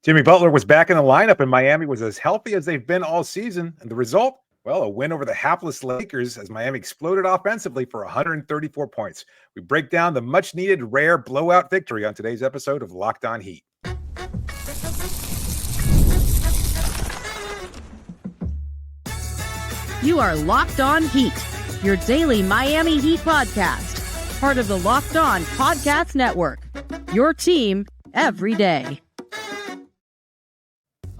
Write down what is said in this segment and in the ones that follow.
Jimmy Butler was back in the lineup, and Miami was as healthy as they've been all season. And the result? Well, a win over the hapless Lakers as Miami exploded offensively for 134 points. We break down the much-needed rare blowout victory on today's episode of Locked On Heat. You are Locked On Heat, your daily Miami Heat podcast, part of the Locked On Podcast Network, your team every day.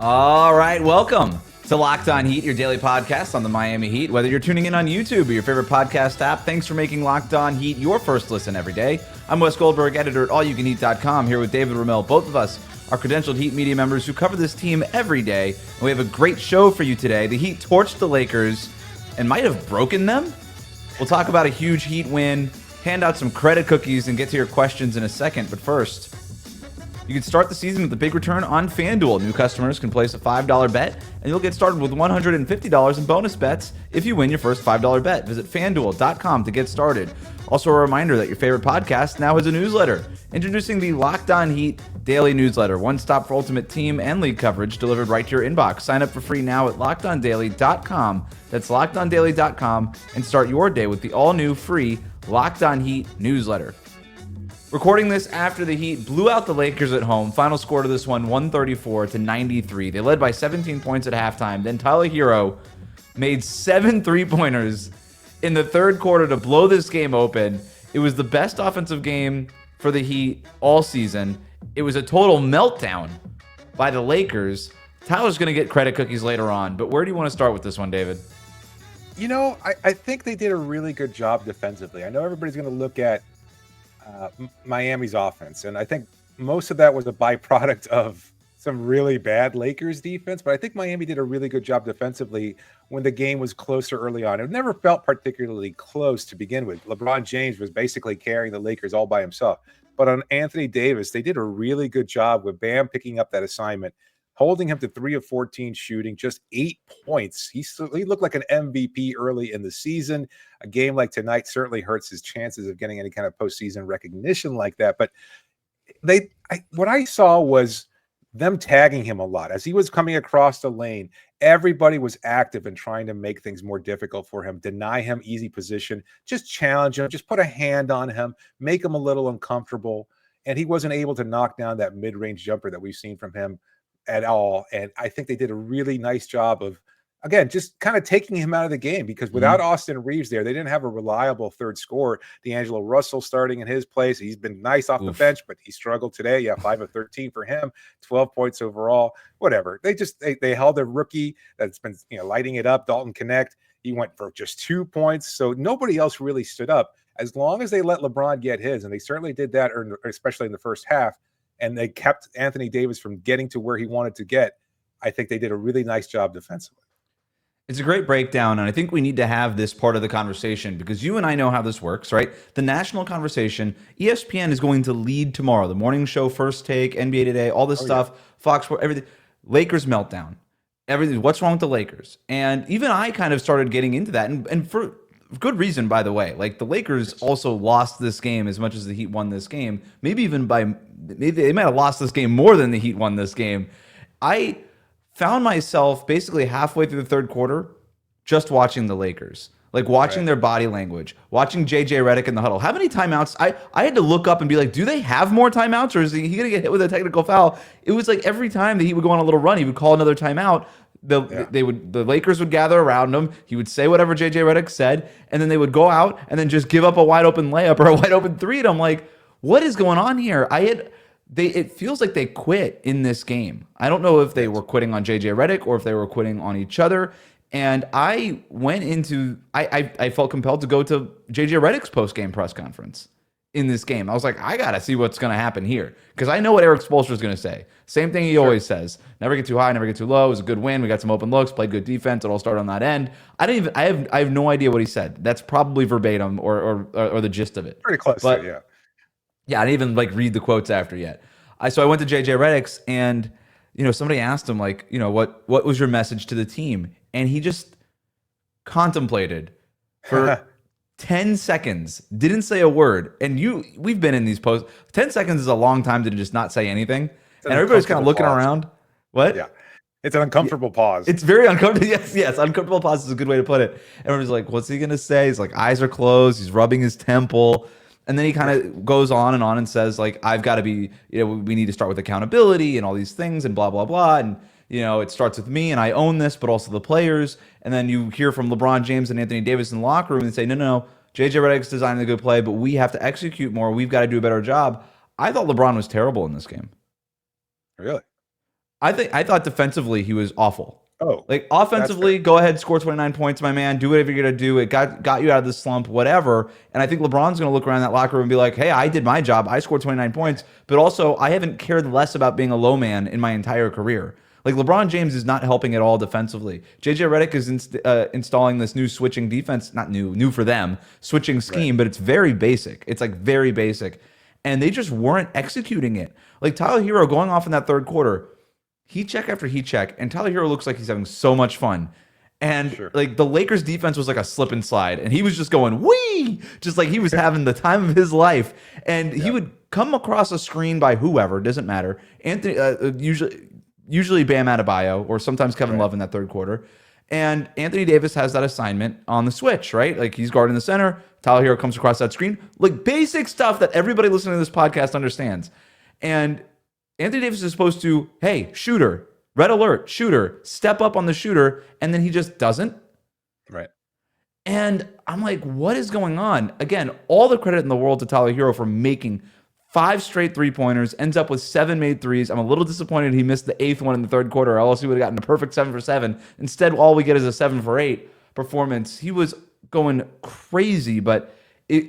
All right, welcome to Locked On Heat, your daily podcast on the Miami Heat. Whether you're tuning in on YouTube or your favorite podcast app, thanks for making Locked On Heat your first listen every day. I'm Wes Goldberg, editor at allyoucanheat.com, here with David Ramil. Both of us are credentialed Heat media members who cover this team every day. And we have a great show for you today. The Heat torched the Lakers and might have broken them. We'll talk about a huge Heat win, hand out some credit cookies, and get to your questions in a second. But first, you can start the season with a big return on FanDuel. New customers can place a $5 bet, and you'll get started with $150 in bonus bets if you win your first $5 bet. Visit FanDuel.com to get started. Also, a reminder that your favorite podcast now has a newsletter. Introducing the Locked On Heat Daily Newsletter. One stop for ultimate team and league coverage delivered right to your inbox. Sign up for free now at LockedOnDaily.com. That's LockedOnDaily.com, and start your day with the all-new free Locked On Heat newsletter. Recording this after the Heat blew out the Lakers at home. Final score to this one, 134-93. They led by 17 points at halftime. Then Tyler Herro made 7 3-pointers in the third quarter to blow this game open. It was the best offensive game for the Heat all season. It was a total meltdown by the Lakers. Tyler's going to get credit cookies later on, but where do you want to start with this one, David? You know, I think they did a really good job defensively. I know everybody's going to look at Miami's offense, and I think most of that was a byproduct of some really bad Lakers defense, but I think Miami did a really good job defensively when the game was closer early on. It never felt particularly close to begin with. LeBron James was basically carrying the Lakers all by himself, but on Anthony Davis, they did a really good job with Bam picking up that assignment, holding him to 3 of 14 shooting, just 8 points. He looked like an MVP early in the season. A game like tonight certainly hurts his chances of getting any kind of postseason recognition like that. But what I saw was them tagging him a lot. As he was coming across the lane, everybody was active in trying to make things more difficult for him, deny him easy position, just challenge him, just put a hand on him, make him a little uncomfortable. And he wasn't able to knock down that mid-range jumper that we've seen from him at all. And I think they did a really nice job of, again, just kind of taking him out of the game, because without Austin Reeves there, they didn't have a reliable third scorer. D'Angelo Russell starting in his place. He's been nice off the bench, but he struggled today. Yeah, 5 of 13 for him, 12 points overall, whatever. They held a rookie that's been lighting it up, Dalton Connect. He went for just 2 points. So nobody else really stood up as long as they let LeBron get his. And they certainly did that, especially in the first half. And they kept Anthony Davis from getting to where he wanted to get. I think they did a really nice job defensively. It's a great breakdown, and I think we need to have this part of the conversation because you and I know how this works, right? The national conversation, ESPN is going to lead tomorrow. The morning show, First Take, NBA Today, all this stuff, yeah. Fox Sports, everything. Lakers meltdown. Everything. What's wrong with the Lakers? And even I kind of started getting into that, and for good reason, by the way. Like, the Lakers also lost this game as much as the Heat won this game. Maybe they might have lost this game more than the Heat won this game. I found myself basically halfway through the third quarter just watching the Lakers, like watching their body language, watching JJ Redick in the huddle. How many timeouts? I had to look up and be like, do they have more timeouts, or is he going to get hit with a technical foul? It was like every time that he would go on a little run, he would call another timeout. The Lakers would gather around him. He would say whatever JJ Redick said, and then they would go out and then just give up a wide open layup or a wide open three. And I'm like, what is going on here? It feels like they quit in this game. I don't know if they were quitting on JJ Redick or if they were quitting on each other. And I went into, I felt compelled to go to JJ Redick's post-game press conference in this game. I was like, I got to see what's going to happen here, because I know what Eric Spoelstra is going to say. Same thing he always says. Never get too high, never get too low. It was a good win. We got some open looks, played good defense. It all started on that end. I have no idea what he said. That's probably verbatim or the gist of it. Pretty close, but, yeah. Yeah, I didn't even read the quotes after yet. So I went to JJ Redick's, and somebody asked him what was your message to the team, and he just contemplated for 10 seconds, didn't say a word. And we've been in these posts. 10 seconds is a long time to just not say anything. And everybody's kind of looking around. What? Yeah. It's an uncomfortable pause. It's very uncomfortable. Yes. Uncomfortable pause is a good way to put it. Everyone's like, what's he going to say? He's like, eyes are closed. He's rubbing his temple. And then he kind of goes on and says, like, I've got to be, we need to start with accountability and all these things and blah, blah, blah. And, it starts with me and I own this, but also the players. And then you hear from LeBron James and Anthony Davis in the locker room and say, no, JJ Redick's designing a good play, but we have to execute more. We've got to do a better job. I thought LeBron was terrible in this game. Really? I thought defensively he was awful. Oh, like offensively, go ahead, score 29 points, my man. Do whatever you're gonna do. It got you out of the slump, whatever. And I think LeBron's gonna look around that locker room and be like, "Hey, I did my job. I scored 29 points, but also I haven't cared less about being a low man in my entire career." Like LeBron James is not helping at all defensively. JJ Redick is installing this new switching defense, not new for them, switching scheme, but it's very basic. It's like very basic, and they just weren't executing it. Like Tyler Herro going off in that third quarter. Heat check after heat check, and Tyler Herro looks like he's having so much fun. And like the Lakers defense was like a slip and slide, and he was just going wee, just like he was having the time of his life. And he would come across a screen by whoever, doesn't matter. Anthony, usually Bam Adebayo, or sometimes Kevin Love in that third quarter. And Anthony Davis has that assignment on the switch, right? Like he's guarding the center. Tyler Herro comes across that screen, like basic stuff that everybody listening to this podcast understands. And Anthony Davis is supposed to, hey, shooter, red alert, shooter, step up on the shooter, and then he just doesn't. Right. And I'm like, what is going on? Again, all the credit in the world to Tyler Herro for making 5 straight three-pointers, ends up with 7 made threes. I'm a little disappointed he missed the 8th one in the third quarter, or else he would have gotten a perfect 7 for 7. Instead, all we get is a 7 for 8 performance. He was going crazy, but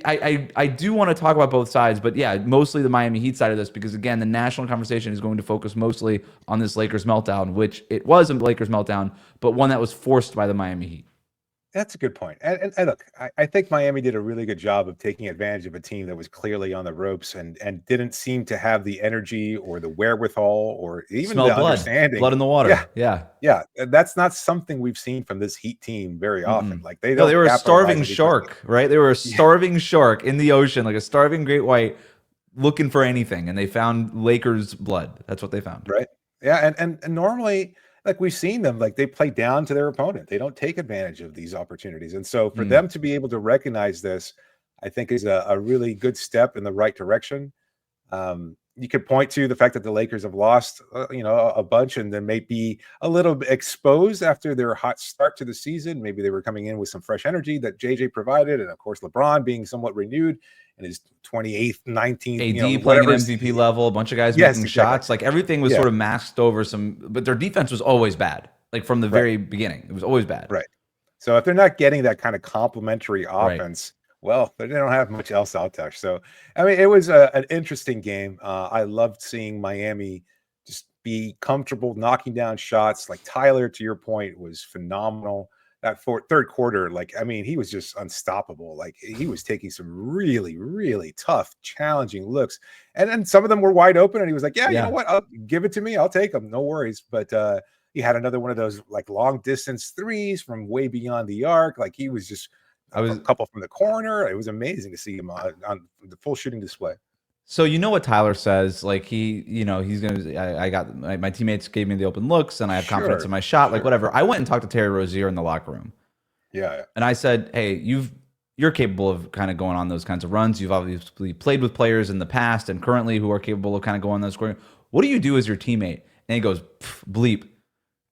I do want to talk about both sides, but yeah, mostly the Miami Heat side of this, because again, the national conversation is going to focus mostly on this Lakers meltdown, which it was a Lakers meltdown, but one that was forced by the Miami Heat. That's a good point. And look, I think Miami did a really good job of taking advantage of a team that was clearly on the ropes and didn't seem to have the energy or the wherewithal or even the understanding. Blood in the water. Yeah. That's not something we've seen from this Heat team very often. Like they were a starving shark, right? They were a starving shark in the ocean, like a starving great white looking for anything. And they found Lakers blood. That's what they found. Right. Yeah. And normally, like we've seen them, like they play down to their opponent. They don't take advantage of these opportunities. And so for them to be able to recognize this, I think is a really good step in the right direction. You could point to the fact that the Lakers have lost, a bunch and then may be a little bit exposed after their hot start to the season. Maybe they were coming in with some fresh energy that JJ provided. And of course, LeBron being somewhat renewed in his 28th, 19th, AD playing at MVP level, a bunch of guys making shots. Like everything was sort of masked over but their defense was always bad. Like from the very beginning, it was always bad. Right. So if they're not getting that kind of complementary offense, well, they don't have much else out there. So, I mean, it was an interesting game. I loved seeing Miami just be comfortable knocking down shots. Like Tyler, to your point, was phenomenal. That third quarter, like, I mean, he was just unstoppable. Like he was taking some really, really tough, challenging looks. And then some of them were wide open. And he was like, you know what? I'll give it to me. I'll take them. No worries. But he had another one of those like long distance threes from way beyond the arc. Like he was just a couple from the corner. It was amazing to see him on the full shooting display. So you know what Tyler says, like he's gonna. I got my teammates gave me the open looks, and I have confidence in my shot. Like whatever. I went and talked to Terry Rozier in the locker room. Yeah. And I said, hey, you're capable of kind of going on those kinds of runs. You've obviously played with players in the past and currently who are capable of kind of going on those scoring. What do you do as your teammate? And he goes, bleep.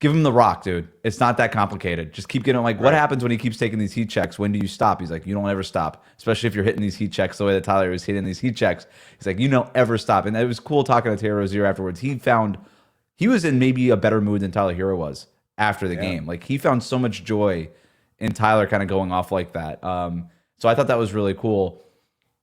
Give him the rock, dude. It's not that complicated. Just keep getting like, what happens when he keeps taking these heat checks? When do you stop? He's like, you don't ever stop, especially if you're hitting these heat checks the way that Tyler was hitting these heat checks. He's like, you don't ever stop. And it was cool talking to Terry Rozier afterwards. He was in maybe a better mood than Tyler Herro was after the game. Like he found so much joy in Tyler kind of going off like that. So I thought that was really cool.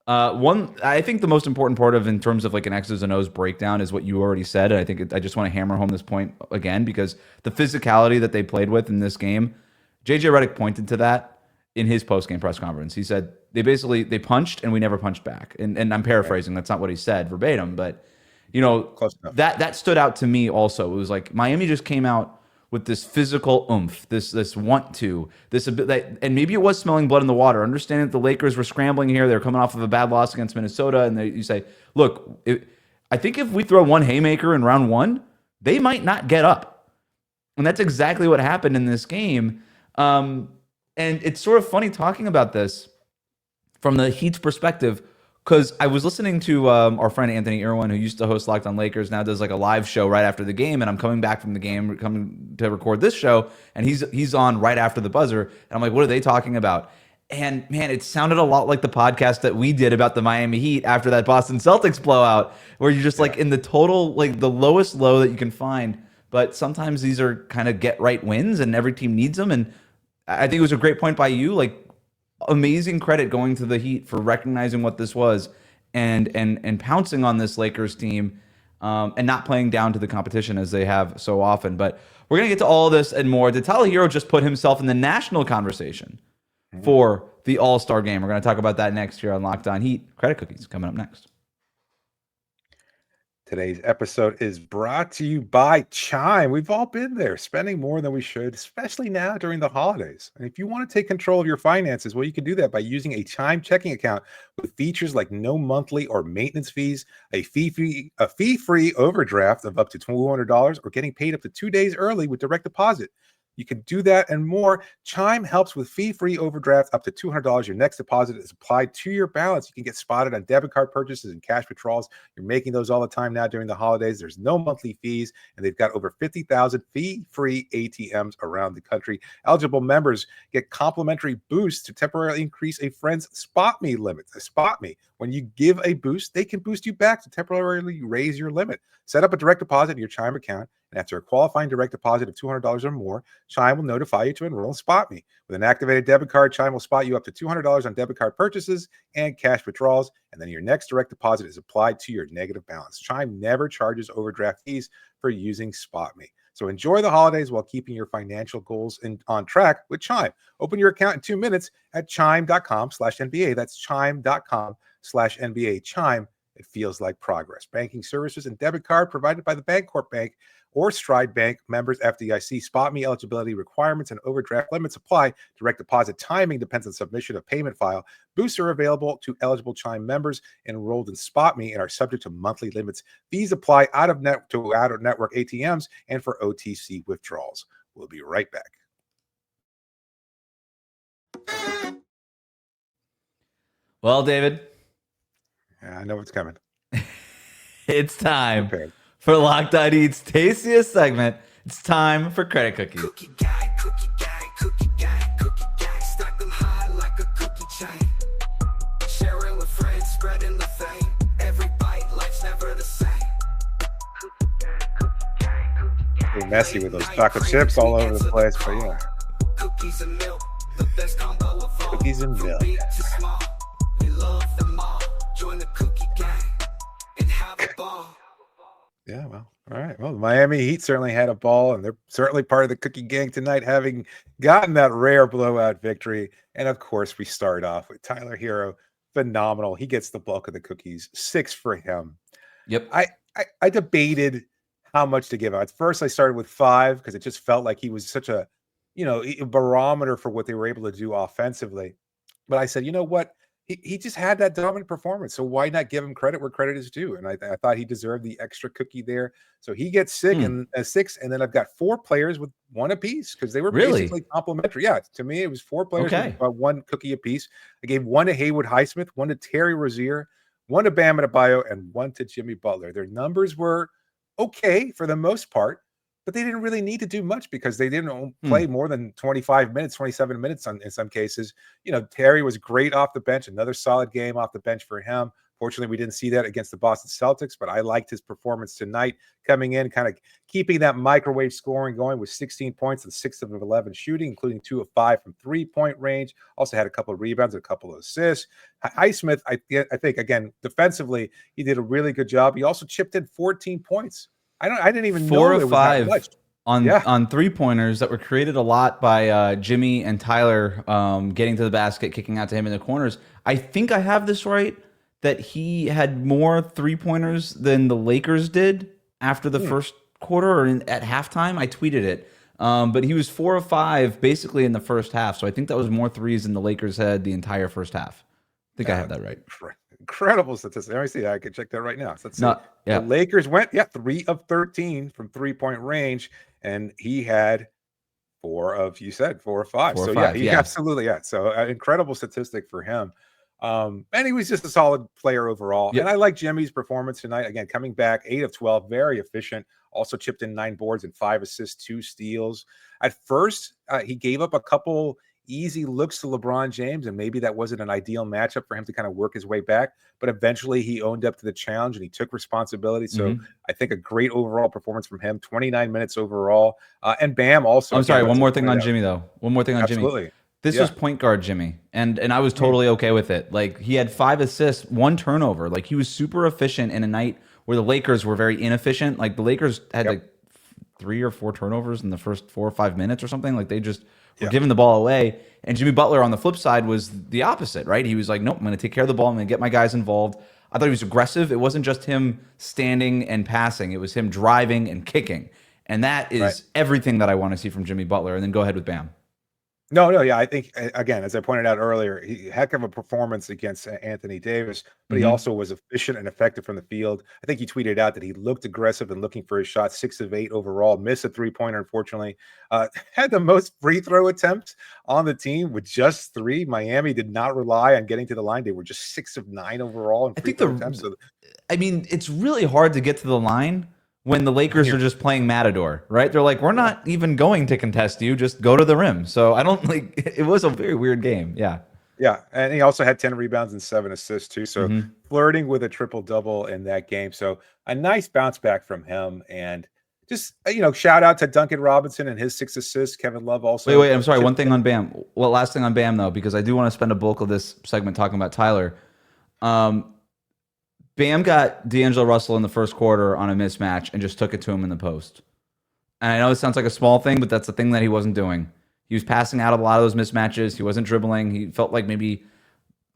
I think the most important part of in terms of like an X's and O's breakdown is what you already said. And I think I just want to hammer home this point again, because the physicality that they played with in this game, JJ Redick pointed to that in his post-game press conference. He said they punched and we never punched back. And I'm paraphrasing. That's not what he said verbatim, but that stood out to me also. It was like Miami just came out with this physical oomph, this want to, and maybe it was smelling blood in the water. Understanding that the Lakers were scrambling here, they're coming off of a bad loss against Minnesota, and you say, look, I think if we throw one haymaker in round one, they might not get up. And that's exactly what happened in this game. And it's sort of funny talking about this from the Heat's perspective, because I was listening to our friend Anthony Irwin, who used to host Locked on Lakers, now does like a live show right after the game, and I'm coming back from the game, coming to record this show, and he's on right after the buzzer, and I'm like, what are they talking about? And man, it sounded a lot like the podcast that we did about the Miami Heat after that Boston Celtics blowout, where you're just like in the total, like the lowest low that you can find. But sometimes these are kind of get right wins, and every team needs them. And I think it was a great point by you, like amazing credit going to the Heat for recognizing what this was and pouncing on this Lakers team and not playing down to the competition as they have so often. But we're gonna get to all of this and more. Tyler Herro just put himself in the national conversation for the All-Star game. We're going to talk about that next here on Locked On Heat. Credit Cookies coming up next. Today's episode is brought to you by Chime. We've all been there, spending more than we should, especially now during the holidays. And if you want to take control of your finances, well, you can do that by using a Chime checking account with features like no monthly or maintenance fees, a fee-free overdraft of up to $200, or getting paid up to 2 days early with direct deposit. You can do that and more. Chime helps with fee-free overdraft up to $200. Your next deposit is applied to your balance. You can get spotted on debit card purchases and cash withdrawals. You're making those all the time now during the holidays. There's no monthly fees, and they've got over 50,000 fee-free ATMs around the country. Eligible members get complimentary boosts to temporarily increase a friend's Spot Me limit. Spot Me. When you give a boost, they can boost you back to temporarily raise your limit. Set up a direct deposit in your Chime account, and after a qualifying direct deposit of $200 or more, Chime will notify you to enroll in Spot Me. With an activated debit card, Chime will spot you up to $200 on debit card purchases and cash withdrawals, and then your next direct deposit is applied to your negative balance. Chime never charges overdraft fees for using Spot Me. So enjoy the holidays while keeping your financial goals on track with Chime. Open your account in 2 minutes at chime.com/NBA. That's chime.com/NBA. Chime, it feels like progress. Banking services and debit card provided by the Bancorp Bank or Stride Bank, members FDIC. Spot Me eligibility requirements and overdraft limits apply. Direct deposit timing depends on submission of payment file. Boosts are available to eligible Chime members enrolled in Spot Me and are subject to monthly limits. Fees apply out of network ATMs and for OTC withdrawals. We'll be right back. Well, David, I know what's coming. it's time for Locked On Heat's tastiest segment. It's time for Credit Cookie. Cookie guy, cookie guy, cookie guy, cookie guy. Stack them high like a cookie chain. Sharing with friends, spreading the fame. Every bite, life's never the same. Cookie guy, cookie guy, cookie guy. We're messy with those chocolate chips all over the place, but yeah. Cookies and milk, the best combo of all. Cookies and milk. Big to small, we love them all. Join the cookie gang and have a ball. Yeah, well, all right. Well, the Miami Heat certainly had a ball, and they're certainly part of the cookie gang tonight, having gotten that rare blowout victory. And of course, we start off with Tyler Herro. Phenomenal. He gets the bulk of the cookies. 6 for him. Yep. I debated how much to give him. At first, I started with 5 because it just felt like he was such a barometer for what they were able to do offensively. But I said, you know what? He just had that dominant performance, so why not give him credit where credit is due? And I thought he deserved the extra cookie there. So he gets 6, and 6, and then I've got 4 players with 1 apiece because they were basically complimentary. Yeah, to me it was 4 players with 1 cookie apiece. I gave 1 to Haywood Highsmith, 1 to Terry Rozier, 1 to Bam Adebayo, and 1 to Jimmy Butler. Their numbers were okay for the most part, but they didn't really need to do much because they didn't play more than 25 minutes, 27 minutes in some cases. Terry was great off the bench, another solid game off the bench for him. Fortunately, we didn't see that against the Boston Celtics, but I liked his performance tonight, coming in, kind of keeping that microwave scoring going with 16 points and 6 of 11 shooting, including 2 of 5 from three-point range. Also had a couple of rebounds, a couple of assists. Highsmith, I think, again, defensively, he did a really good job. He also chipped in 14 points. I didn't even know it was that much. On 3-pointers that were created a lot by Jimmy and Tyler getting to the basket, kicking out to him in the corners. I think I have this right, that he had more 3-pointers than the Lakers did after the first quarter or at halftime. I tweeted it. But he was 4 of 5 basically in the first half. So I think that was more threes than the Lakers had the entire first half. I think I have that right. incredible statistic. Let me see. I can check that right now. So let's see. No, The yeah. Lakers went 3 of 13 from 3-point range, and he had 4 of 5. 4 or So yeah, 5. he Yeah. absolutely So incredible statistic for him. And he was just a solid player overall. Yep. And I like Jimmy's performance tonight. Again, coming back 8 of 12, very efficient. Also chipped in 9 boards and 5 assists, 2 steals. At first, he gave up a couple easy looks to LeBron James, and maybe that wasn't an ideal matchup for him to kind of work his way back. But eventually, he owned up to the challenge and he took responsibility. So I think a great overall performance from him. 29 minutes overall, and Bam also. I'm sorry. again, One let's more just thing point on it out. Jimmy, though. One more thing on Jimmy. Absolutely. This Yeah. was point guard Jimmy, and I was totally okay with it. Like, he had 5 assists, 1 turnover. Like, he was super efficient in a night where the Lakers were very inefficient. Like, the Lakers had like 3 or 4 turnovers in the first 4 or 5 minutes or something. Like, they just were giving the ball away. And Jimmy Butler on the flip side was the opposite, right? He was like, nope, I'm going to take care of the ball. I'm going to get my guys involved. I thought he was aggressive. It wasn't just him standing and passing. It was him driving and kicking. And that is everything that I want to see from Jimmy Butler. And then go ahead with Bam. No, yeah, I think again, as I pointed out earlier, heck of a performance against Anthony Davis, but he also was efficient and effective from the field. I think he tweeted out that he looked aggressive and looking for his shot. 6 of 8 overall, missed a 3-pointer, unfortunately. Had the most free throw attempts on the team with just 3. Miami did not rely on getting to the line; they were just 6 of 9 overall in free throw attempts. So, I mean, it's really hard to get to the line when the Lakers are just playing Matador, right? They're like, we're not even going to contest you, just go to the rim. So I don't it was a very weird game. Yeah. Yeah. And he also had 10 rebounds and 7 assists too. So flirting with a triple-double in that game. So a nice bounce back from him. And just, shout out to Duncan Robinson and his 6 assists. Kevin Love also. Wait, I'm sorry. One thing on Bam. Well, last thing on Bam, though, because I do want to spend a bulk of this segment talking about Tyler. Bam got D'Angelo Russell in the first quarter on a mismatch and just took it to him in the post. And I know it sounds like a small thing, but that's the thing that he wasn't doing. He was passing out of a lot of those mismatches. He wasn't dribbling. He felt like maybe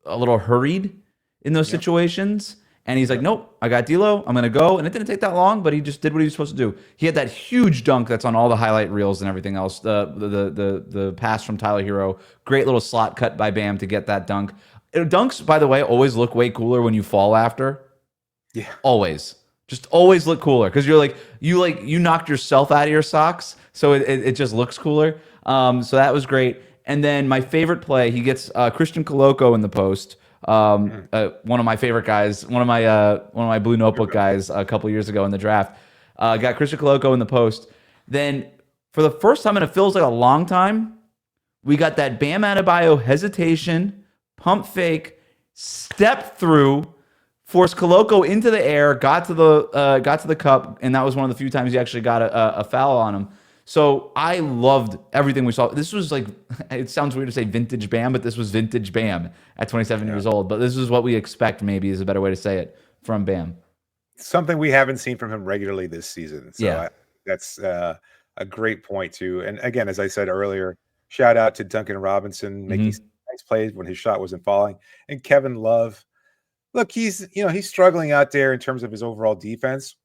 a little hurried in those situations. And he's like, nope, I got D'Lo. I'm going to go. And it didn't take that long, but he just did what he was supposed to do. He had that huge dunk that's on all the highlight reels and everything else. The pass from Tyler Herro. Great little slot cut by Bam to get that dunk. Dunks, by the way, always look way cooler when you fall after. Yeah. Always. Just always look cooler because you knocked yourself out of your socks, so it just looks cooler. So that was great. And then my favorite play, he gets Christian Coloco in the post. One of my favorite guys, one of my Blue Notebook guys a couple years ago in the draft. Got Christian Coloco in the post. Then for the first time, and it feels like a long time, we got that Bam Adebayo hesitation, pump fake, step through, forced Coloco into the air, got to the cup, and that was one of the few times he actually got a foul on him. So I loved everything we saw. This was like, it sounds weird to say vintage Bam, but this was vintage Bam at 27 years old. But this is what we expect, maybe is a better way to say it, from Bam. Something we haven't seen from him regularly this season. So that's a great point too. And again, as I said earlier, shout out to Duncan Robinson making nice plays when his shot wasn't falling. And Kevin Love. Look, he's struggling out there in terms of his overall defense,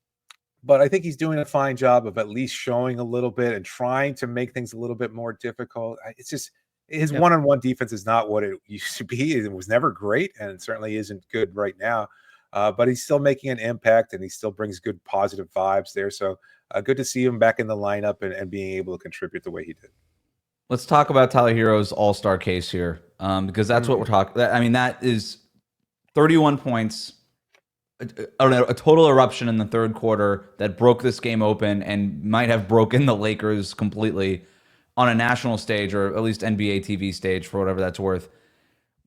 but I think he's doing a fine job of at least showing a little bit and trying to make things a little bit more difficult. It's just his one-on-one defense is not what it used to be. It was never great, and it certainly isn't good right now. But he's still making an impact, and he still brings good positive vibes there. So good to see him back in the lineup and being able to contribute the way he did. Let's talk about Tyler Herro's all-star case here, because that's what we're talking. I mean, that is 31 points, a total eruption in the third quarter that broke this game open and might have broken the Lakers completely on a national stage, or at least NBA TV stage, for whatever that's worth.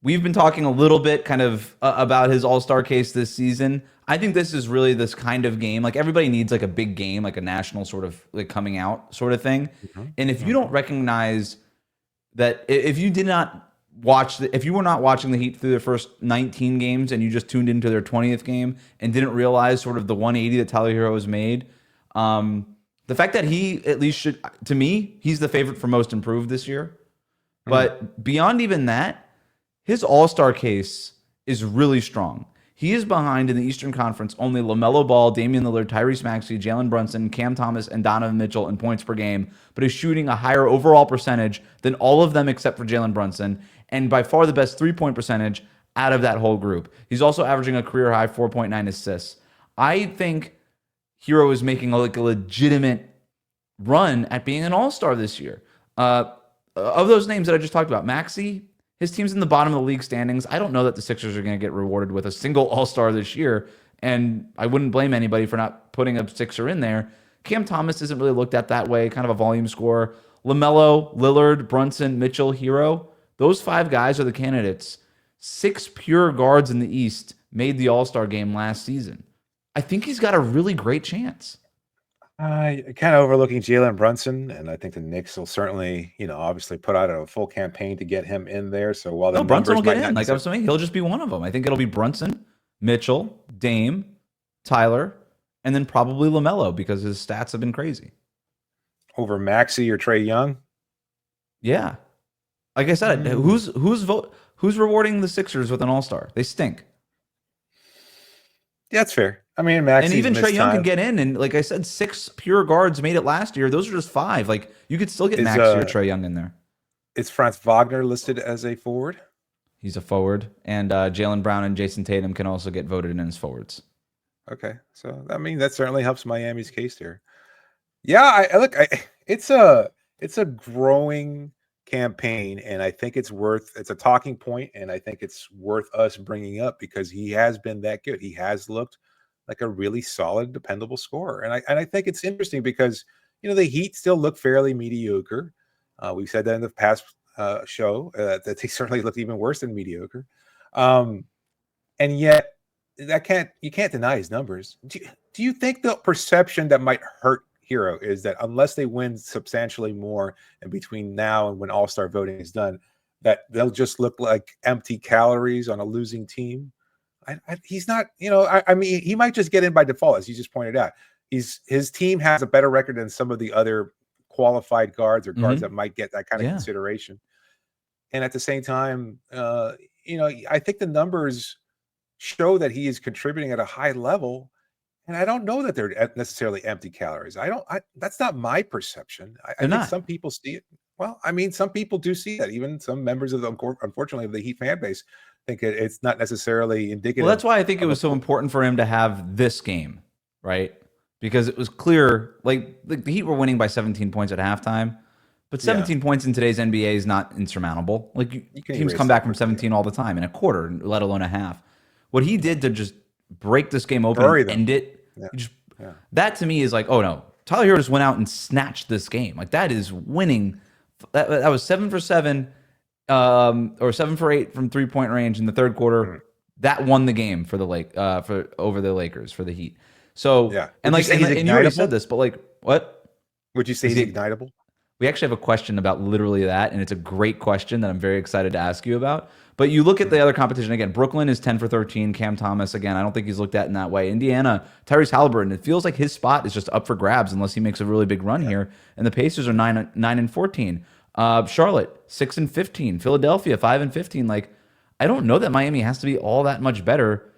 We've been talking a little bit kind of about his all-star case this season. I think this is really this kind of game. Like, everybody needs like a big game, like a national sort of like coming out sort of thing. And if you don't recognize that, if you were not watching the Heat through their first 19 games and you just tuned into their 20th game and didn't realize sort of the 180 that Tyler Herro has made, the fact that he at least should, to me, he's the favorite for most improved this year. But beyond even that, his all-star case is really strong. He is behind in the Eastern Conference only LaMelo Ball, Damian Lillard, Tyrese Maxey, Jalen Brunson, Cam Thomas, and Donovan Mitchell in points per game, but is shooting a higher overall percentage than all of them except for Jalen Brunson, and by far the best three-point percentage out of that whole group. He's also averaging a career high 4.9 assists. I think Herro is making a legitimate run at being an all-star this year. Of those names that I just talked about, Maxey, his team's in the bottom of the league standings. I don't know that the Sixers are going to get rewarded with a single all-star this year, and I wouldn't blame anybody for not putting a Sixer in there. Cam Thomas isn't really looked at that way, kind of a volume scorer. LaMelo, Lillard, Brunson, Mitchell, Herro, those 5 guys are the candidates. 6 pure guards in the East made the All-Star game last season. I think he's got a really great chance. Kind of overlooking Jalen Brunson, and I think the Knicks will certainly, obviously put out a full campaign to get him in there. So while the Brunson will numbers get might in. not Like I was saying, he'll just be one of them. I think it'll be Brunson, Mitchell, Dame, Tyler, and then probably LaMelo because his stats have been crazy. over Maxey or Trae Young. Yeah. Like I said, who's rewarding the Sixers with an All-Star? They stink. Yeah, that's fair. I mean, Maxey's And even missed Trae Young time. can get in. And like I said, 6 pure guards made it last year. Those are just 5. Like you could still get Maxey or Trae Young in there. Is Franz Wagner listed as a forward? He's a forward. And Jaylen Brown and Jason Tatum can also get voted in as forwards. Okay, so I mean that certainly helps Miami's case here. Yeah, it's a growing campaign, and I think it's a talking point, and I think it's worth us bringing up because he has been that good. He has looked like a really solid, dependable scorer, and I think it's interesting because the Heat still look fairly mediocre. We said that in the past show that they certainly looked even worse than mediocre, and yet you can't deny his numbers. Do you think the perception that might hurt Herro is that unless they win substantially more in between now and when All-Star voting is done, that they'll just look like empty calories on a losing team? He's not, I mean, he might just get in by default, as you just pointed out. His team has a better record than some of the other qualified guards or guards that might get that kind of consideration. And at the same time, I think the numbers show that he is contributing at a high level. And I don't know that they're necessarily empty calories. That's not my perception. I think some people see it. Well, I mean, some people do see that. Even some members of unfortunately, of the Heat fan base think it's not necessarily indicative. Well, that's why I think it was so important for him to have this game, right? Because it was clear, like the Heat were winning by 17 points at halftime, but 17 points in today's NBA is not insurmountable. Like teams come back from 17 all the time in a quarter, let alone a half. What he did to just break this game open and end it, that to me is like, oh no, Tyler Herro just went out and snatched this game. Like that is winning. That was 7 for 7, or 7 for 8 from 3-point range in the third quarter. That won the game for the over the Lakers for the Heat. So and you already said this, but like what would you say he's ignitable? We actually have a question about literally that, and it's a great question that I'm very excited to ask you about. But you look at the other competition again. Brooklyn is 10 for 13. Cam Thomas, again, I don't think he's looked at in that way. Indiana, Tyrese Halliburton, it feels like his spot is just up for grabs unless he makes a really big run here. And the Pacers are 9 and 14. Charlotte, 6 and 15. Philadelphia, 5 and 15. Like, I don't know that Miami has to be all that much better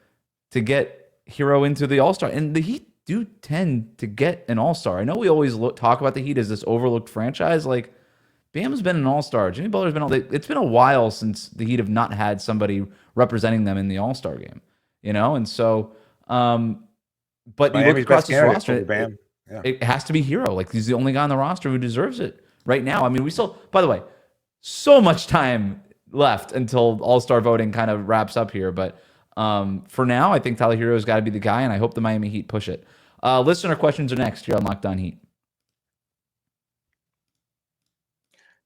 to get Herro into the All-Star. And the Heat do tend to get an All-Star. I know we always talk about the Heat as this overlooked franchise. Like, Bam's been an All-Star. Jimmy Butler's been it's been a while since the Heat have not had somebody representing them in the All-Star game, And so, but you look across this roster, Bam. It has to be Herro. Like, he's the only guy on the roster who deserves it right now. I mean, we still, by the way, so much time left until All-Star voting kind of wraps up here. But for now, I think Tyler Herro has got to be the guy, and I hope the Miami Heat push it. Listener questions are next here on Locked On Heat.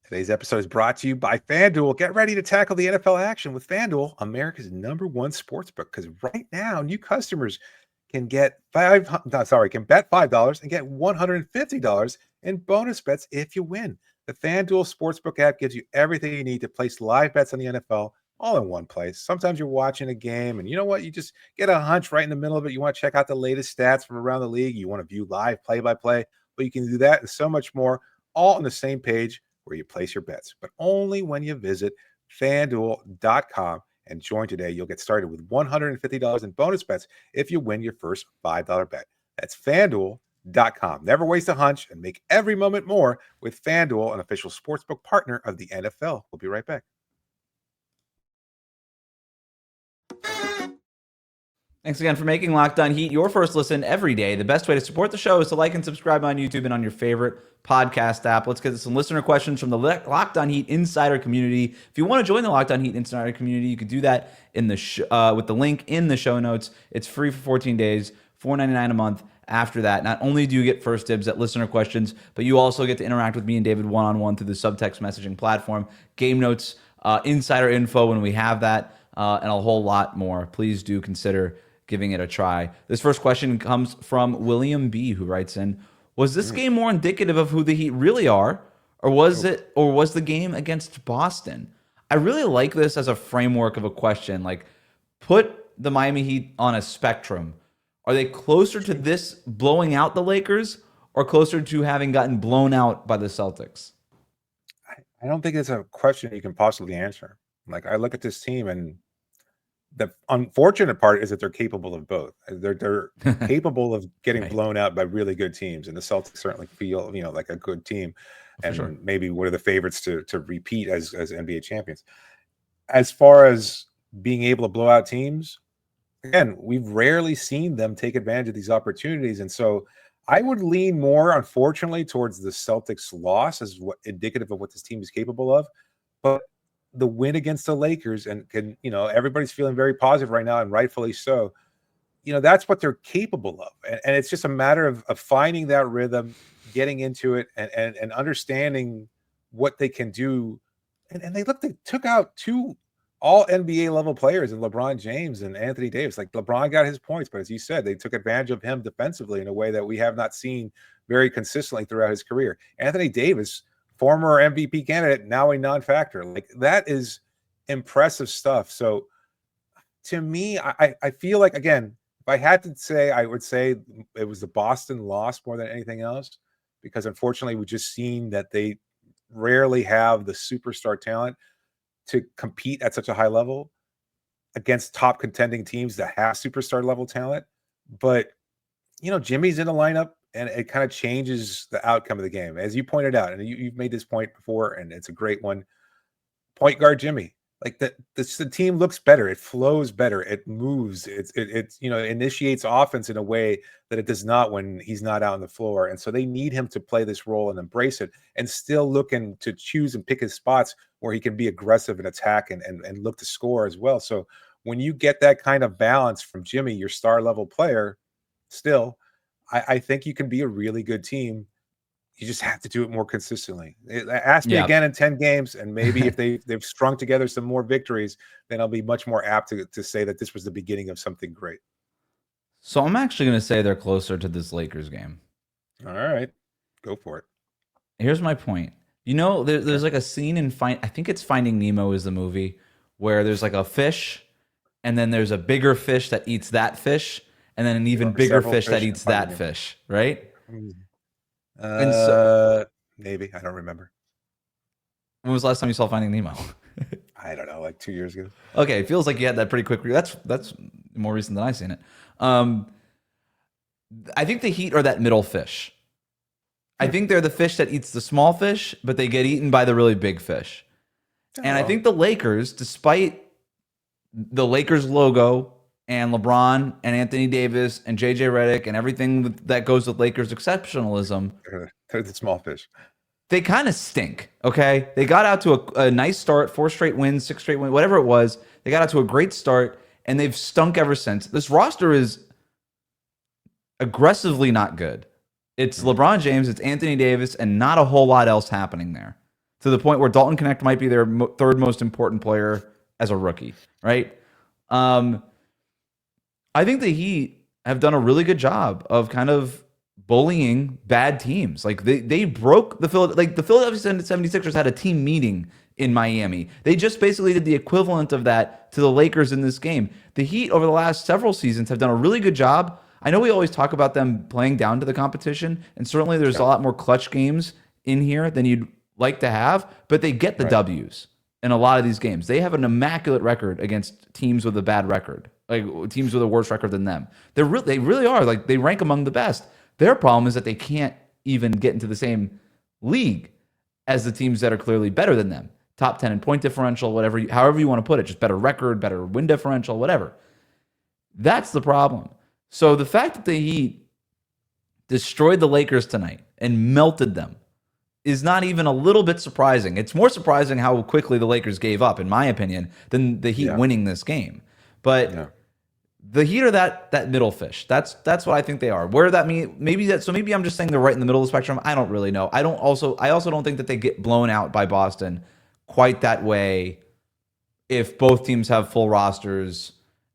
Today's episode is brought to you by FanDuel. Get ready to tackle the NFL action with FanDuel, America's #1 sportsbook. Because right now, new customers can bet $5 and get $150 in bonus bets if you win. The FanDuel Sportsbook app gives you everything you need to place live bets on the NFL all in one place. Sometimes you're watching a game and you know what? You just get a hunch right in the middle of it. You want to check out the latest stats from around the league. You want to view live play-by-play, but you can do that and so much more all on the same page where you place your bets, but only when you visit FanDuel.com and join today. You'll get started with $150 in bonus bets if you win your first $5 bet. That's FanDuel.com. Never waste a hunch and make every moment more with FanDuel, an official sportsbook partner of the NFL. We'll be right back. Thanks again for making Locked On Heat your first listen every day. The best way to support the show is to like and subscribe on YouTube and on your favorite podcast app. Let's get to some listener questions from the Locked On Heat Insider community. If you want to join the Locked On Heat Insider community, you can do that in the with the link in the show notes. It's free for 14 days, $4.99 a month. After that, not only do you get first dibs at listener questions, but you also get to interact with me and David one-on-one through the subtext messaging platform, game notes, insider info when we have that, and a whole lot more. Please do consider giving it a try. This first question comes from William B., who writes in, was this game more indicative of who the Heat really are, or was the game against Boston? I really like this as a framework of a question. Like, put the Miami Heat on a spectrum. Are they closer to this blowing out the Lakers, or closer to having gotten blown out by the Celtics? I don't think it's a question you can possibly answer. Like, I look at this team, and the unfortunate part is that they're capable of both. They're capable of getting Right. blown out by really good teams, and the Celtics certainly feel, like a good team, and sure. maybe one of the favorites to repeat as NBA champions. As far as being able to blow out teams, again, we've rarely seen them take advantage of these opportunities, and so I would lean more, unfortunately, towards the Celtics' loss as what indicative of what this team is capable of. But the win against the Lakers, and everybody's feeling very positive right now, and rightfully so. That's what they're capable of, and it's just a matter of finding that rhythm, getting into it, and understanding what they can do. And they took out two all NBA level players in LeBron James and Anthony Davis. Like, LeBron got his points, but as you said, they took advantage of him defensively in a way that we have not seen very consistently throughout his career. Anthony Davis, former MVP candidate, now a non-factor. Like, that is impressive stuff. So to me, I feel like, again, if I had to say, I would say it was the Boston loss more than anything else, because unfortunately we've just seen that they rarely have the superstar talent to compete at such a high level against top contending teams that have superstar level talent. But, Jimmy's in the lineup, and it kind of changes the outcome of the game. As you pointed out, and you've made this point before, and it's a great one. Point guard Jimmy, like the team looks better. It flows better. It moves. It initiates offense in a way that it does not when he's not out on the floor. And so they need him to play this role and embrace it, and still looking to choose and pick his spots where he can be aggressive and attack and look to score as well. So when you get that kind of balance from Jimmy, your star level player, still, I think you can be a really good team. You just have to do it more consistently. Ask me again in 10 games, and maybe if they've strung together some more victories, then I'll be much more apt to say that this was the beginning of something great. So I'm actually going to say they're closer to this Lakers game. All right, go for it. Here's my point. There's like a scene in I think it's Finding Nemo is the movie, where there's like a fish, and then there's a bigger fish that eats that fish, and then an even bigger fish that eats that fish, right? Maybe. I don't remember. When was the last time you saw Finding Nemo? I don't know, like 2 years ago. Okay, it feels like you had that pretty quick. That's more recent than I've seen it. I think the Heat are that middle fish. I think they're the fish that eats the small fish, but they get eaten by the really big fish. And I think the Lakers, despite the Lakers logo and LeBron and Anthony Davis and JJ Redick and everything that goes with Lakers exceptionalism, they're the small fish. They kind of stink, okay? They got out to a nice start, 4 straight wins, 6 straight wins, whatever it was. They got out to a great start, and they've stunk ever since. This roster is aggressively not good. It's LeBron James, it's Anthony Davis, and not a whole lot else happening there, to the point where Dalton Connect might be their third most important player as a rookie, right? I think the Heat have done a really good job of kind of bullying bad teams. Like they broke the Philadelphia 76ers had a team meeting in Miami. They just basically did the equivalent of that to the Lakers in this game. The Heat over the last several seasons have done a really good job. I know we always talk about them playing down to the competition, and certainly there's a lot more clutch games in here than you'd like to have, but they get the W's in a lot of these games. They have an immaculate record against teams with a bad record, like teams with a worse record than them. They really are. Like, they rank among the best. Their problem is that they can't even get into the same league as the teams that are clearly better than them. Top 10 in point differential, however you want to put it, just better record, better win differential, whatever. That's the problem. So the fact that the Heat destroyed the Lakers tonight and melted them is not even a little bit surprising. It's more surprising how quickly the Lakers gave up, in my opinion, than the Heat winning this game. But the Heat are that middle fish. That's what I think they are. Where that maybe I'm just saying they're right in the middle of the spectrum. I don't really know. I also don't think that they get blown out by Boston quite that way if both teams have full rosters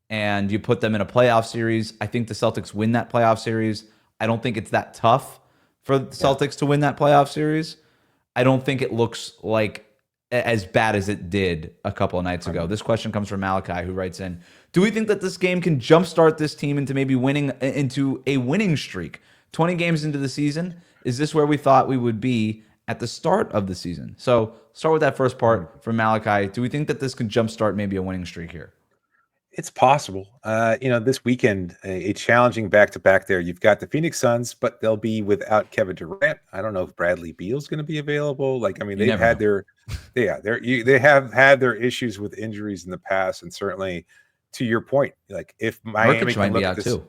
and you put them in a playoff series. I think the Celtics win that playoff series. I don't think it's that tough for the Celtics to win that playoff series. I don't think it looks like as bad as it did a couple of nights ago. This question comes from Malachi, who writes in, do we think that this game can jumpstart this team into maybe into a winning streak? 20 games into the season, is this where we thought we would be at the start of the season? So start with that first part from Malachi. Do we think that this can jumpstart maybe a winning streak here? It's possible. This weekend, a challenging back-to-back there. You've got the Phoenix Suns, but they'll be without Kevin Durant. I don't know if Bradley Beal's going to be available. They have had their issues with injuries in the past, and certainly, to your point, like if Miami might be out too.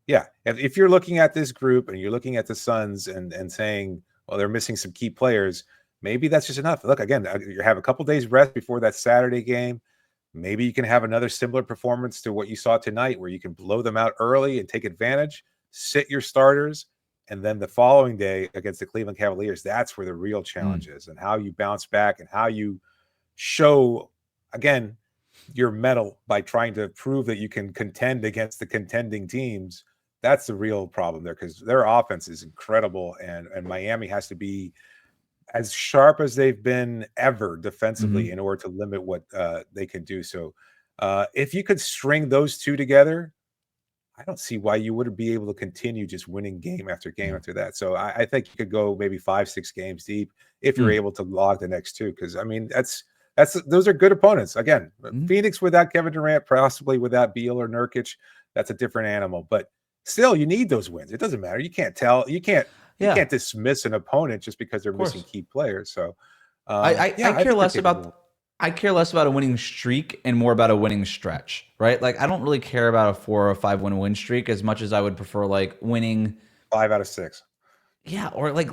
Yeah, if you're looking at this group and you're looking at the Suns and saying, well, they're missing some key players, maybe that's just enough. Look, again, you have a couple days rest before that Saturday game. Maybe you can have another similar performance to what you saw tonight, where you can blow them out early and take advantage, sit your starters, and then the following day against the Cleveland Cavaliers, that's where the real challenge is, and how you bounce back and how you show, again, your mettle by trying to prove that you can contend against the contending teams. That's the real problem there, because their offense is incredible, and Miami has to be as sharp as they've been ever defensively in order to limit what they can do. So if you could string those two together, I don't see why you wouldn't be able to continue just winning game after game after that. So I think you could go maybe 5-6 games deep if you're able to log the next two. Because I mean, those are good opponents. Again, Phoenix without Kevin Durant, possibly without Beal or Nurkic, that's a different animal. But still, you need those wins. It doesn't matter. You can't dismiss an opponent just because they're missing key players. So I care less about a winning streak and more about a winning stretch, right? Like I don't really care about a 4 or 5 win streak as much as I would prefer like winning 5 out of 6. Yeah, or like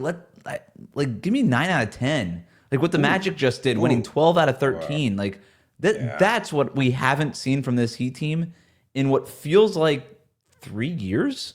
give me 9 out of 10. Like what the Magic just did, winning 12 out of 13. Wow. Like that's what we haven't seen from this Heat team in what feels like 3 years.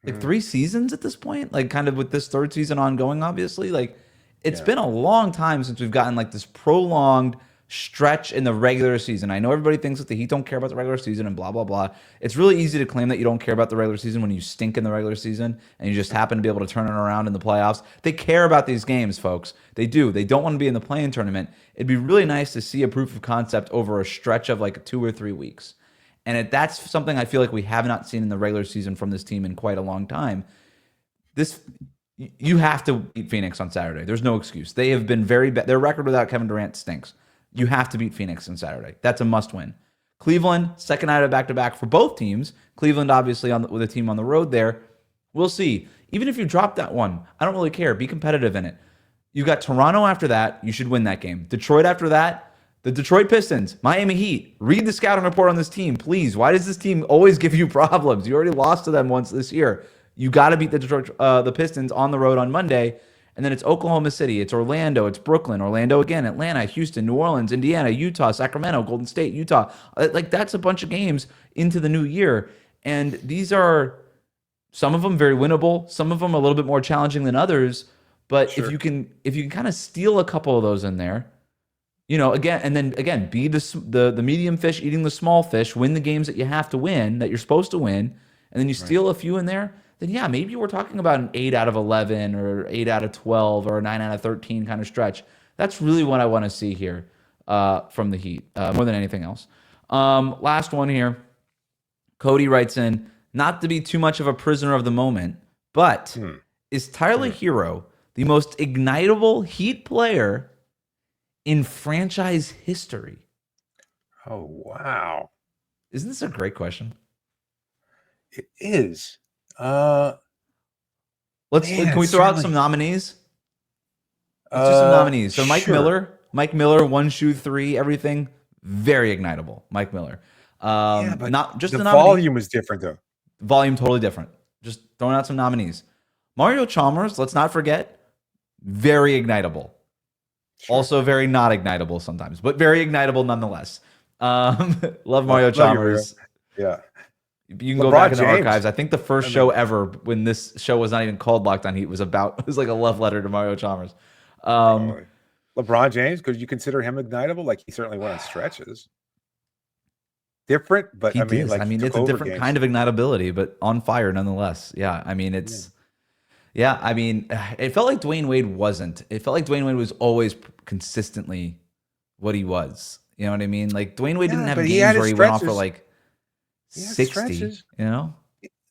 Like 3 seasons at this point, like kind of with this third season ongoing, obviously. Like it's been a long time since we've gotten like this prolonged stretch in the regular season. I know everybody thinks that the Heat don't care about the regular season and blah, blah, blah. It's really easy to claim that you don't care about the regular season when you stink in the regular season and you just happen to be able to turn it around in the playoffs. They care about these games, folks. They do. They don't want to be in the play-in tournament. It'd be really nice to see a proof of concept over a stretch of like 2 or 3 weeks. And that's something I feel like we have not seen in the regular season from this team in quite a long time. You have to beat Phoenix on Saturday. There's no excuse. They have been very bad. Their record without Kevin Durant stinks. You have to beat Phoenix on Saturday. That's a must win. Cleveland, second night of back-to-back for both teams. Cleveland, obviously, with a team on the road there. We'll see. Even if you drop that one, I don't really care. Be competitive in it. You got Toronto after that. You should win that game. Detroit after that. The Detroit Pistons, Miami Heat. Read the scouting report on this team, please. Why does this team always give you problems? You already lost to them once this year. You got to beat the Pistons on the road on Monday. And then it's Oklahoma City, it's Orlando, it's Brooklyn, Orlando again, Atlanta, Houston, New Orleans, Indiana, Utah, Sacramento, Golden State, Utah. Like that's a bunch of games into the new year. And these are some of them very winnable, some of them a little bit more challenging than others. But if you can kind of steal a couple of those in there, again, be the medium fish eating the small fish, win the games that you have to win, that you're supposed to win, and then you steal a few in there, then yeah, maybe we're talking about an 8 out of 11 or 8 out of 12 or a 9 out of 13 kind of stretch. That's really what I want to see here from the Heat, more than anything else. Last one here. Cody writes in, not to be too much of a prisoner of the moment, but is Tyler Herro the most ignitable Heat player in franchise history? Oh, wow. Isn't this a great question? It is. Can we throw out some nominees? Let's do some nominees. So Mike Miller, 1 shoe 3, everything, very ignitable. Mike Miller. Yeah, but Not just the a nominee. volume is different though. Volume totally different. Just throwing out some nominees. Mario Chalmers, let's not forget, very ignitable. Sure. Also very not ignitable sometimes, but very ignitable nonetheless. Love Mario Love you, Chalmers. Yeah. You can go LeBron back in the James. archives. I think the first show ever when this show was not even called Locked On Heat was like a love letter to Mario Chalmers. LeBron James, could you consider him ignitable? Like he certainly went on stretches. Different, but He I mean, is. like it's a different kind of ignitability, but on fire nonetheless. Yeah, I mean, it's. Yeah, I mean, it felt like Dwayne Wade wasn't. It felt like Dwayne Wade was always consistently what he was. You know what I mean? Like Dwayne Wade didn't have games where he went off for like 60. Stretches. You know?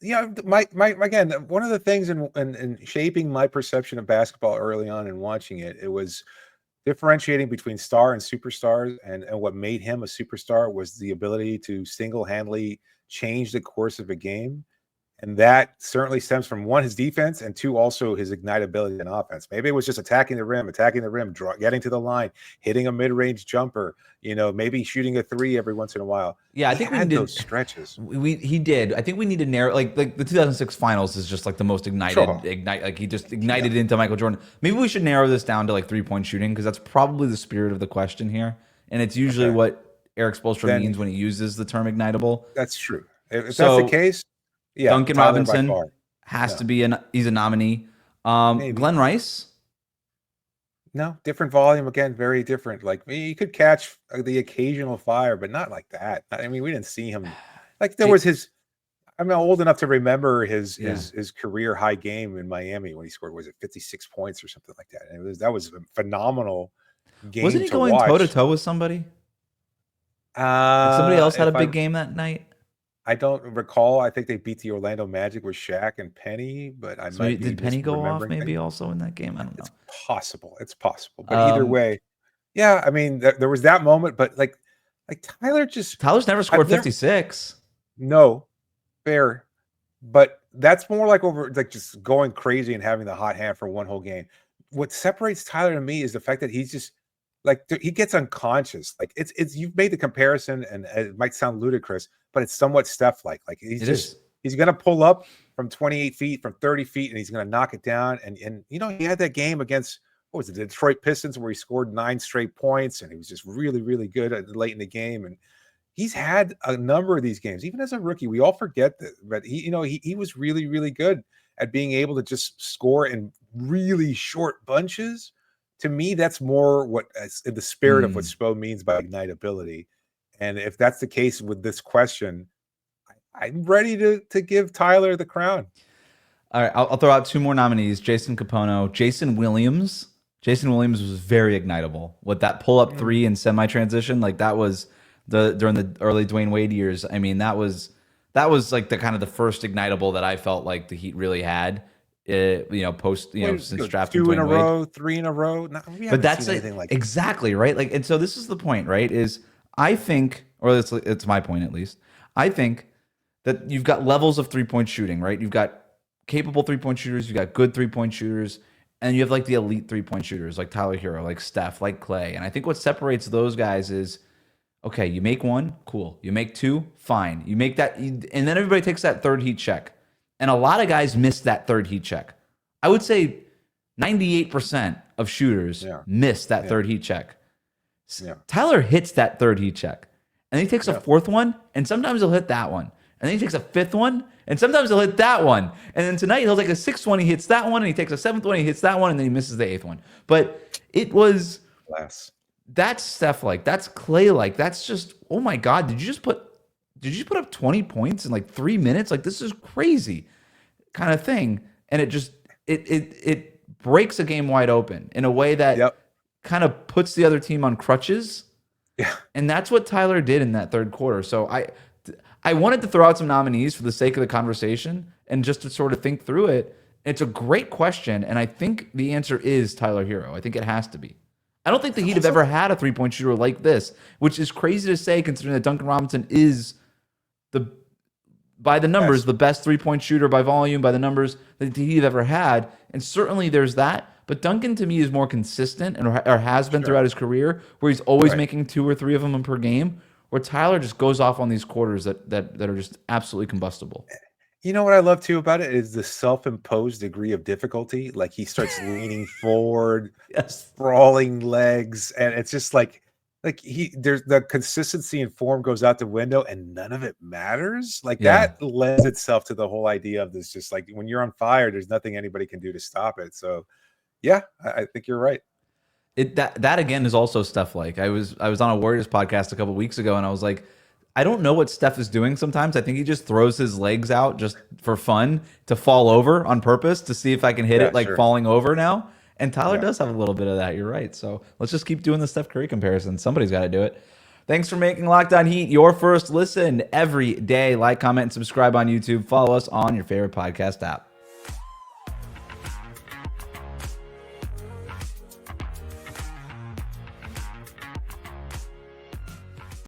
Yeah, my again, one of the things in shaping my perception of basketball early on and watching it, it was differentiating between star and superstars, and what made him a superstar was the ability to single-handedly change the course of a game. And that certainly stems from one, his defense, and two, also his ignitability in offense. Maybe it was just attacking the rim, getting to the line, hitting a mid-range jumper, maybe shooting a three every once in a while. Yeah, I think we had did those stretches. He did. I think we need to narrow like the 2006 finals is just like the most ignite. Like he just ignited into Michael Jordan. Maybe we should narrow this down to like 3-point shooting because that's probably the spirit of the question here, and it's usually what Eric Spoelstra means when he uses the term ignitable. That's true. If that's the case. Yeah, Duncan Tyler Robinson has to be he's a nominee. Glenn Rice. No, different volume again, very different. Like you could catch the occasional fire, but not like that. I mean, we didn't see him like there was his. I'm old enough to remember his career high game in Miami when he scored, was it 56 points or something like that? And that was a phenomenal game. Wasn't he going toe to toe with somebody? Somebody else had a big game that night. I don't recall. I think they beat the Orlando Magic with Shaq and Penny, but did Penny go off maybe also in that game? I don't know. It's possible. But either way, yeah. I mean, there was that moment, but like Tyler's never scored 56. No, fair, but that's more like just going crazy and having the hot hand for one whole game. What separates Tyler to me is the fact that he's just like he gets unconscious. Like it's you've made the comparison, and it might sound ludicrous, but it's somewhat Steph-like. Like he's gonna pull up from 28 feet, from 30 feet, and he's gonna knock it down. And he had that game against what was it, the Detroit Pistons, where he scored 9 straight points, and he was just really, really good late in the game. And he's had a number of these games, even as a rookie. We all forget that, but he was really, really good at being able to just score in really short bunches. To me, that's more what in the spirit of what Spo means by ignitability. And if that's the case with this question, I'm ready to give Tyler the crown. All right, I'll throw out 2 more nominees: Jason Capono, Jason Williams. Jason Williams was very ignitable with that pull-up 3 and semi-transition. Like that was during the early Dwayne Wade years. I mean, that was like the kind of the first ignitable that I felt like the Heat really had. Post since drafting 2 in a Dwayne Wade. row, 3 in a row. No, but that's exactly right. Like, and so this is the point, right? Is I think, or it's my point at least. I think that you've got levels of 3-point shooting, right? You've got capable 3-point shooters, you've got good 3-point shooters, and you have like the elite 3-point shooters, like Tyler Herro, like Steph, like Clay. And I think what separates those guys is, okay, you make 1, cool. You make 2, fine. You make that, and then everybody takes that third heat check. And a lot of guys miss that third heat check. I would say 98% of shooters miss that third heat check. Yeah. Tyler hits that third heat check. And then he takes a 4th one, and sometimes he'll hit that one. And then he takes a 5th one, and sometimes he'll hit that one. And then tonight he'll take a 6th one, he hits that one, and he takes a 7th one, he hits that one, and then he misses the 8th one. But it was that's Steph-like, that's Clay-like. That's just, oh my God, did you put up 20 points in like 3 minutes? Like, this is crazy kind of thing. And it just, it breaks a game wide open in a way that kind of puts the other team on crutches. Yeah. And that's what Tyler did in that third quarter. So I wanted to throw out some nominees for the sake of the conversation and just to sort of think through it. It's a great question. And I think the answer is Tyler Herro. I think it has to be. I don't think the Heat have ever had a 3-point shooter like this, which is crazy to say considering that Duncan Robinson is by the numbers, the best 3-point shooter by volume, by the numbers that the Heat have ever had. And certainly there's that. But Duncan, to me, is more consistent or has been throughout his career, where he's always making 2 or 3 of them per game. where Tyler just goes off on these quarters that are just absolutely combustible. You know what I love too about it is the self-imposed degree of difficulty. Like he starts leaning forward, Yes. sprawling legs, and it's just like there's the consistency and form goes out the window, and none of it matters. Like Yeah. that lends itself to the whole idea of this. Just like when you're on fire, there's nothing anybody can do to stop it. So, yeah, I think you're right. That again is also Steph like. I was on a Warriors podcast a couple weeks ago, and I was like, I don't know what Steph is doing sometimes. I think he just throws his legs out just for fun to fall over on purpose to see if I can hit it like Sure. falling over now. And Tyler Yeah. does have a little bit of that. You're right. So let's just keep doing the Steph Curry comparison. Somebody's got to do it. Thanks for making Locked On Heat your first listen every day. Like, comment, and subscribe on YouTube. Follow us on your favorite podcast app.